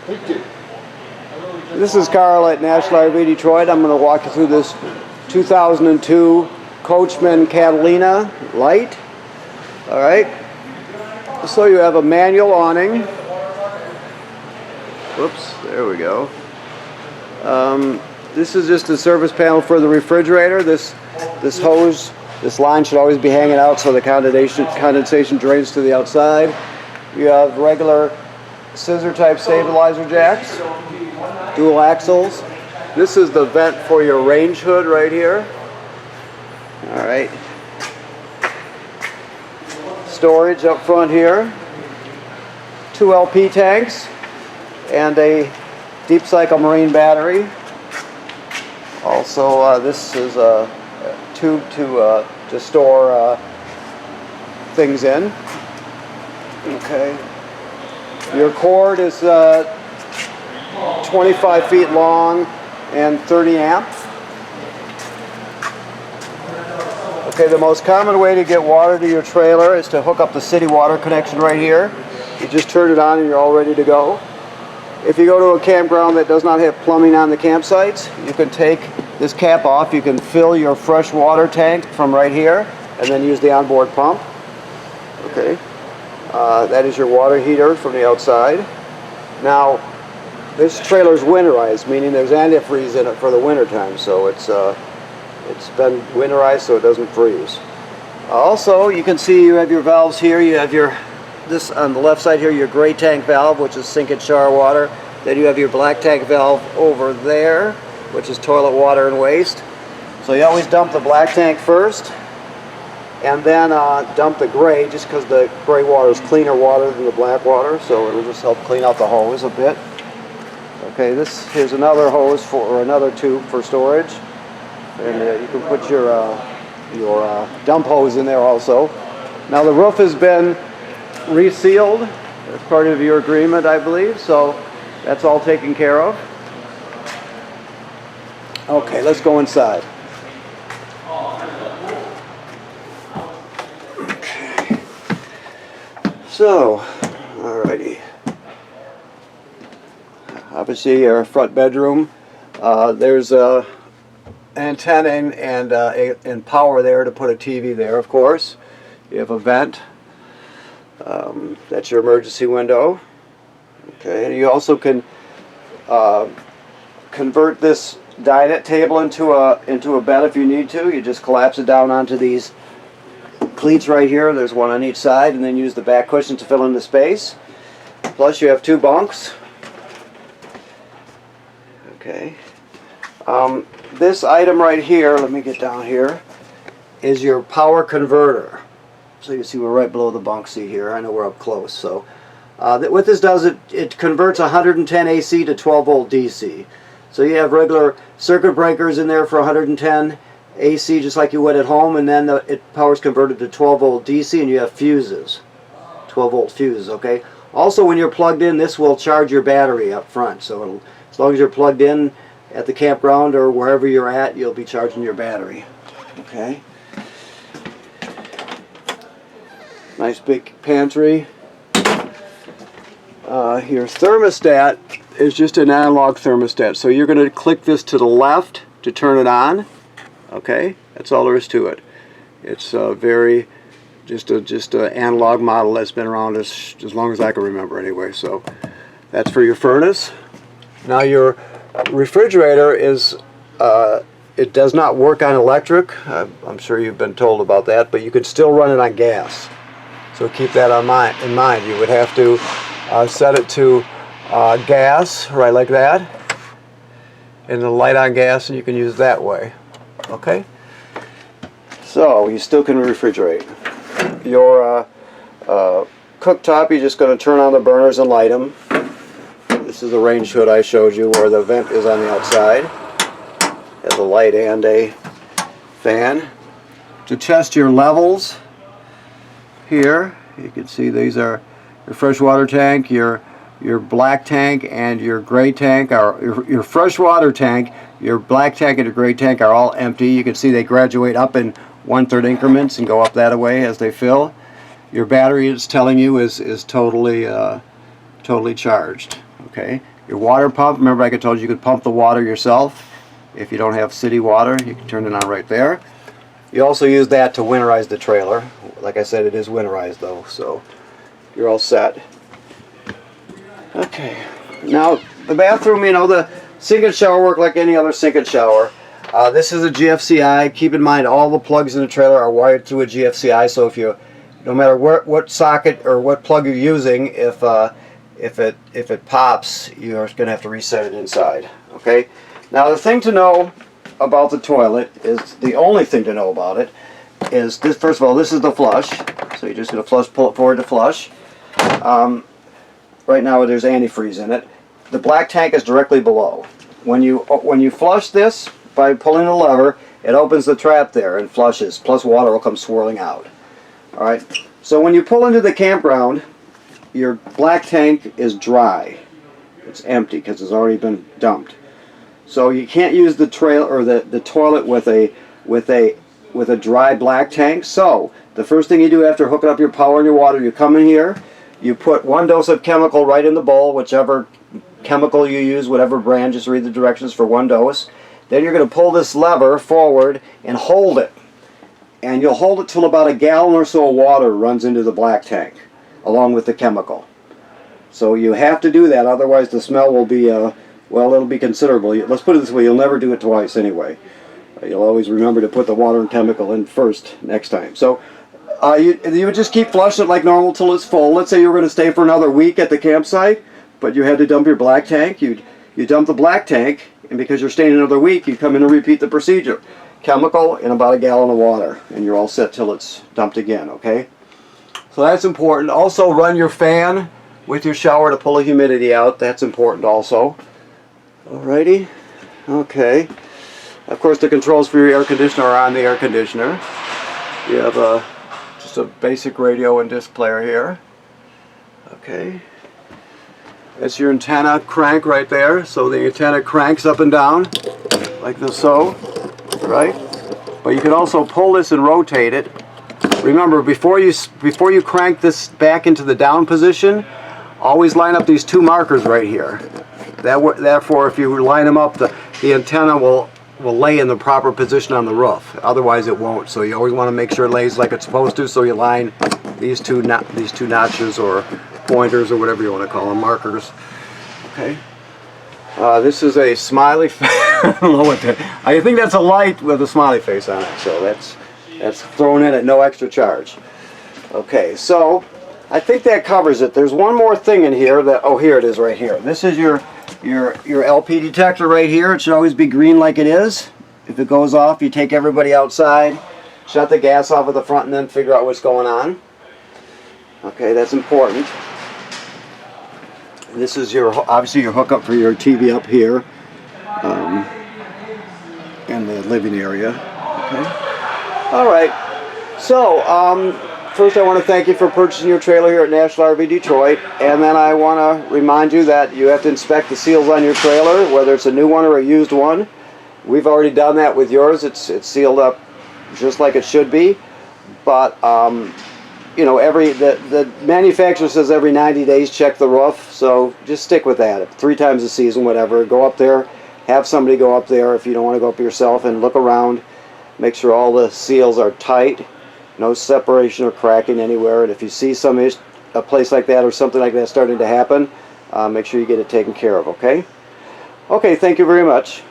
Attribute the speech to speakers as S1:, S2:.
S1: This is Carl at National RV Detroit. I'm going to walk you through this 2002 Coachmen Catalina light. Alright, so you have a manual awning. Whoops, there we go. This is just a service panel for the refrigerator. This hose, this line should always be hanging out so the condensation drains to the outside. You have regular scissor type stabilizer jacks, dual axles. This is the vent for your range hood right here. Alright. Storage up front here. 2 LP tanks and a deep cycle marine battery. Also, this is a tube to store things in. Okay. Your cord is 25 feet long and 30 amps. Okay, the most common way to get water to your trailer is to hook up the city water connection right here. You just turn it on and you're all ready to go. If you go to a campground that does not have plumbing on the campsites, you can take this cap off. You can fill your fresh water tank from right here and then use the onboard pump. Okay, that is your water heater from the outside. Now, this trailer is winterized, meaning there's antifreeze in it for the winter time, so it's been winterized so it doesn't freeze. Also, you can see you have your valves here. You have this on the left side here, your gray tank valve, which is sink and shower water. Then you have your black tank valve over there, which is toilet water and waste. So you always dump the black tank first, and then dump the gray, just because the gray water is cleaner water than the black water, so it'll just help clean out the hose a bit. Okay, here's another hose or another tube for storage, and you can put your dump hose in there also. Now the roof has been resealed as part of your agreement, I believe, so that's all taken care of. Okay, let's go inside. Okay. So, alrighty. Obviously, your front bedroom. There's a antenna and power there to put a TV there, of course. You have a vent. That's your emergency window. Okay, and you also can convert this dinette table into a bed if you need to. You just collapse it down onto these cleats right here. There's one on each side, and then use the back cushion to fill in the space. Plus, you have 2 bunks. Okay. This item right here, let me get down here, is your power converter. So you see we're right below the bunk seat here. I know we're up close. So what this does, it converts 110 AC to 12 volt DC. So you have regular circuit breakers in there for 110 AC just like you would at home, and then power's converted to 12 volt DC, and you have fuses, 12 volt fuses. Okay. Also, when you're plugged in, this will charge your battery up front. So as long as you're plugged in at the campground or wherever you're at, you'll be charging your battery. Okay. Nice big pantry. Your thermostat is just an analog thermostat. So you're going to click this to the left to turn it on. Okay, that's all there is to it. It's just an analog model that's been around as long as I can remember anyway. So that's for your furnace. Now your refrigerator is it does not work on electric. I'm sure you've been told about that, but you can still run it on gas. So keep that in mind. You would have to set it to gas, right like that, and the light on gas, and you can use it that way. Okay? So you still can refrigerate. Your cooktop, you're just going to turn on the burners and light them. This is the range hood I showed you where the vent is on the outside. It has a light and a fan. To test your levels, here you can see these are your freshwater tank, your black tank, and your gray tank. Your freshwater tank, your black tank, and your gray tank are all empty. You can see they graduate up in 1/3 increments and go up that way as they fill. Your battery, it's telling you, is totally charged. Okay, your water pump, remember I told you could pump the water yourself. If you don't have city water, you can turn it on right there. You also use that to winterize the trailer. Like I said, it is winterized though, so you're all set. Okay, now the bathroom, you know, the sink and shower work like any other sink and shower. This is a GFCI. Keep in mind all the plugs in the trailer are wired through a GFCI, so if you, no matter what socket or what plug you're using, if it pops, you're going to have to reset it inside. Okay. Now the thing to know about the toilet is, the only thing to know about it is this. First of all, this is the flush, so you're just going to pull it forward to flush. Right now there's antifreeze in it. The black tank is directly below. When you flush this by pulling the lever, it opens the trap there and flushes, plus water will come swirling out. Alright, so when you pull into the campground, your black tank is dry. It's empty because it's already been dumped. So you can't use the the toilet with a dry black tank. So the first thing you do after hooking up your power and your water, you come in here, you put 1 dose of chemical right in the bowl, whichever chemical you use, whatever brand, just read the directions for 1 dose. Then you're going to pull this lever forward and hold it. And you'll hold it till about a gallon or so of water runs into the black tank, along with the chemical. So you have to do that, otherwise the smell will be, well, it'll be considerable. Let's put it this way, you'll never do it twice anyway. You'll always remember to put the water and chemical in first next time. So you would just keep flushing it like normal till it's full. Let's say you were going to stay for another week at the campsite, but you had to dump your black tank. You dump the black tank, and because you're staying another week, you come in and repeat the procedure. Chemical and about a gallon of water, and you're all set till it's dumped again, okay? So that's important. Also run your fan with your shower to pull the humidity out. That's important also. Alrighty. Okay. Of course the controls for your air conditioner are on the air conditioner. You have just a basic radio and disc player here. Okay. That's your antenna crank right there. So the antenna cranks up and down like this, so, right? But you can also pull this and rotate it. Remember, before you crank this back into the down position, always line up these 2 markers right here. Therefore, if you line them up, the antenna will lay in the proper position on the roof. Otherwise, it won't. So you always want to make sure it lays like it's supposed to. So you line these two notches or pointers or whatever you want to call them, markers. Okay. This is a smiley face. I don't know what that. I think that's a light with a smiley face on it. So that's thrown in at no extra charge. Okay. So I think that covers it. There's one more thing in here that, oh, here it is right here. This is your LP detector right here. It should always be green like it is. If it goes off, you take everybody outside, shut the gas off at the front, and then figure out what's going on. Okay, that's important. This is obviously your hookup for your TV up here in the living area. Okay. All right. So first I want to thank you for purchasing your trailer here at National RV Detroit, and then I want to remind you that you have to inspect the seals on your trailer, whether it's a new one or a used one. We've already done that with yours. It's sealed up just like it should be, but you know, the manufacturer says every 90 days check the roof, so just stick with that. 3 times a season, whatever. Go up there, have somebody go up there if you don't want to go up yourself, and look around, make sure all the seals are tight, no separation or cracking anywhere. And if you see a place like that or something like that starting to happen, make sure you get it taken care of, okay? Okay, thank you very much.